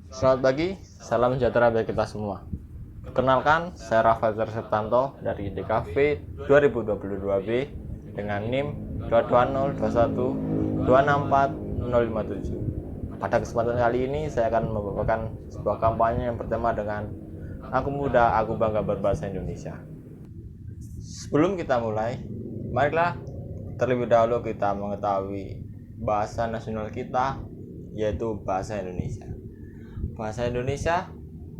Selamat pagi, salam sejahtera bagi kita semua. Perkenalkan, saya Rafael Septanto dari DKV 2022B dengan NIM 22021264057. Pada kesempatan kali ini, saya akan membawakan sebuah kampanye yang bertema dengan Aku Muda, Aku Bangga Berbahasa Indonesia. Sebelum kita mulai, marilah terlebih dahulu kita mengetahui bahasa nasional kita, yaitu bahasa Indonesia. Bahasa Indonesia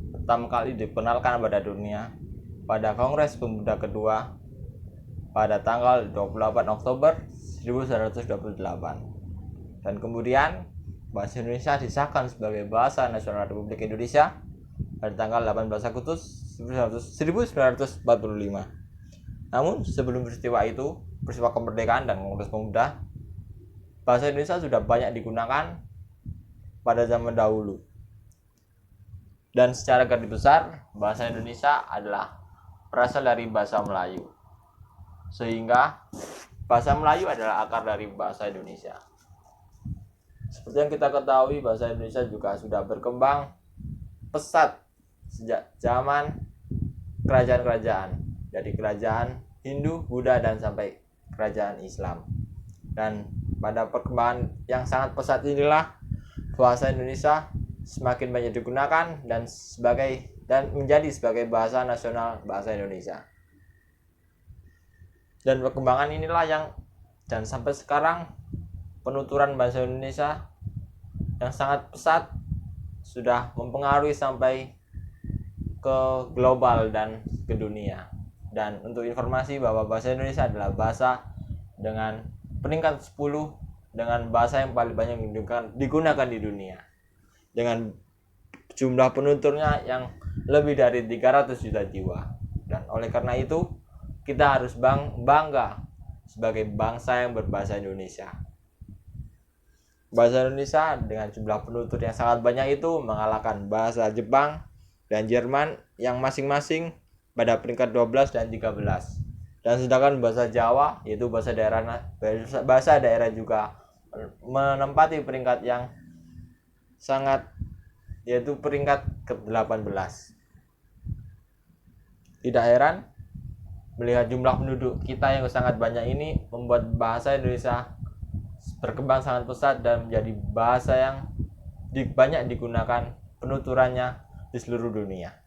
pertama kali dikenalkan pada dunia pada Kongres Pemuda kedua pada tanggal 28 Oktober 1928. Dan kemudian bahasa Indonesia disahkan sebagai bahasa nasional Republik Indonesia pada tanggal 18 Agustus 1945. Namun sebelum peristiwa itu, peristiwa kemerdekaan dan Kongres Pemuda, bahasa Indonesia sudah banyak digunakan pada zaman dahulu. Dan secara garis besar, bahasa Indonesia adalah berasal dari bahasa Melayu. Sehingga bahasa Melayu adalah akar dari bahasa Indonesia. Seperti yang kita ketahui, bahasa Indonesia juga sudah berkembang pesat sejak zaman kerajaan-kerajaan, dari kerajaan Hindu, Buddha, dan sampai kerajaan Islam. Dan pada perkembangan yang sangat pesat inilah bahasa Indonesia semakin banyak digunakan dan menjadi sebagai bahasa nasional bahasa Indonesia. Dan perkembangan inilah dan sampai sekarang penuturan bahasa Indonesia yang sangat pesat sudah mempengaruhi sampai ke global dan ke dunia. Dan untuk informasi bahwa bahasa Indonesia adalah bahasa dengan peringkat 10 dengan bahasa yang paling banyak digunakan di dunia, dengan jumlah penuturnya yang lebih dari 300 juta jiwa. Dan oleh karena itu, kita harus bangga sebagai bangsa yang berbahasa Indonesia. Bahasa Indonesia dengan jumlah penutur yang sangat banyak itu mengalahkan bahasa Jepang dan Jerman yang masing-masing pada peringkat 12 dan 13. Dan sedangkan bahasa Jawa, yaitu bahasa daerah juga menempati peringkat yang sangat, yaitu peringkat ke-18. Tidak heran melihat jumlah penduduk kita yang sangat banyak ini membuat bahasa Indonesia berkembang sangat pesat dan menjadi bahasa yang banyak digunakan penuturannya di seluruh dunia.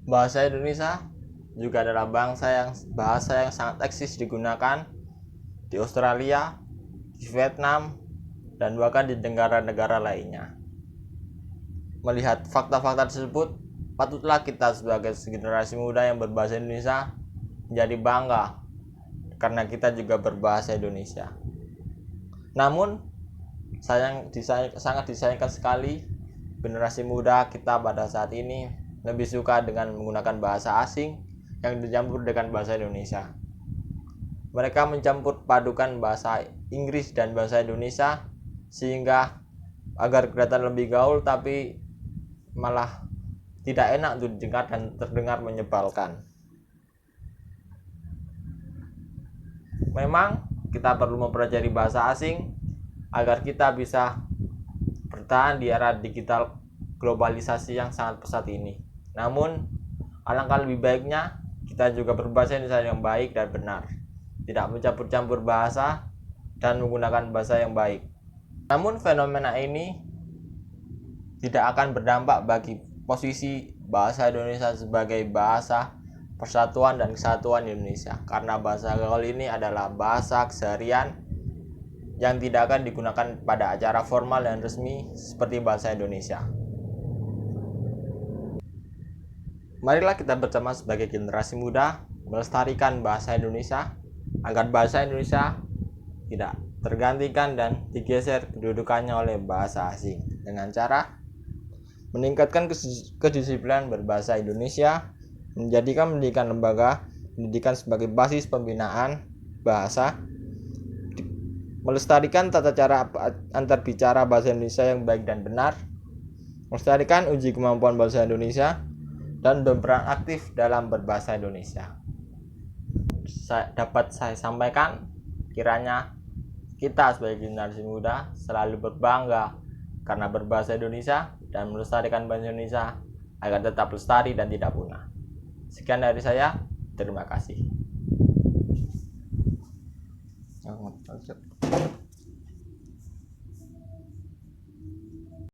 Bahasa Indonesia juga adalah bahasa yang sangat eksis digunakan di Australia, di Vietnam, dan bahkan di negara-negara lainnya. Melihat fakta-fakta tersebut, patutlah kita sebagai generasi muda yang berbahasa Indonesia menjadi bangga karena kita juga berbahasa Indonesia. Namun sangat disayangkan sekali generasi muda kita pada saat ini lebih suka dengan menggunakan bahasa asing yang dicampur dengan bahasa Indonesia. Mereka mencampur padukan bahasa Inggris dan bahasa Indonesia sehingga agar kelihatan lebih gaul tapi malah tidak enak untuk didengar dan terdengar menyebalkan. Memang kita perlu mempelajari bahasa asing agar kita bisa bertahan di era digital globalisasi yang sangat pesat ini. Namun, alangkah lebih baiknya kita juga berbahasa Indonesia yang baik dan benar, tidak mencampur-campur bahasa dan menggunakan bahasa yang baik. Namun, fenomena ini tidak akan berdampak bagi posisi bahasa Indonesia sebagai bahasa persatuan dan kesatuan Indonesia, karena bahasa gaul ini adalah bahasa keseharian yang tidak akan digunakan pada acara formal dan resmi seperti bahasa Indonesia. Marilah kita bersama sebagai generasi muda melestarikan bahasa Indonesia agar bahasa Indonesia tidak tergantikan dan digeser kedudukannya oleh bahasa asing dengan cara meningkatkan kedisiplinan berbahasa Indonesia, menjadikan pendidikan lembaga pendidikan sebagai basis pembinaan bahasa, melestarikan tata cara antar bicara bahasa Indonesia yang baik dan benar, melestarikan uji kemampuan bahasa Indonesia, dan berperan aktif dalam berbahasa Indonesia. Dapat saya sampaikan, kiranya kita sebagai generasi muda selalu berbangga karena berbahasa Indonesia dan melestarikan bahasa Indonesia agar tetap lestari dan tidak punah. Sekian dari saya, terima kasih.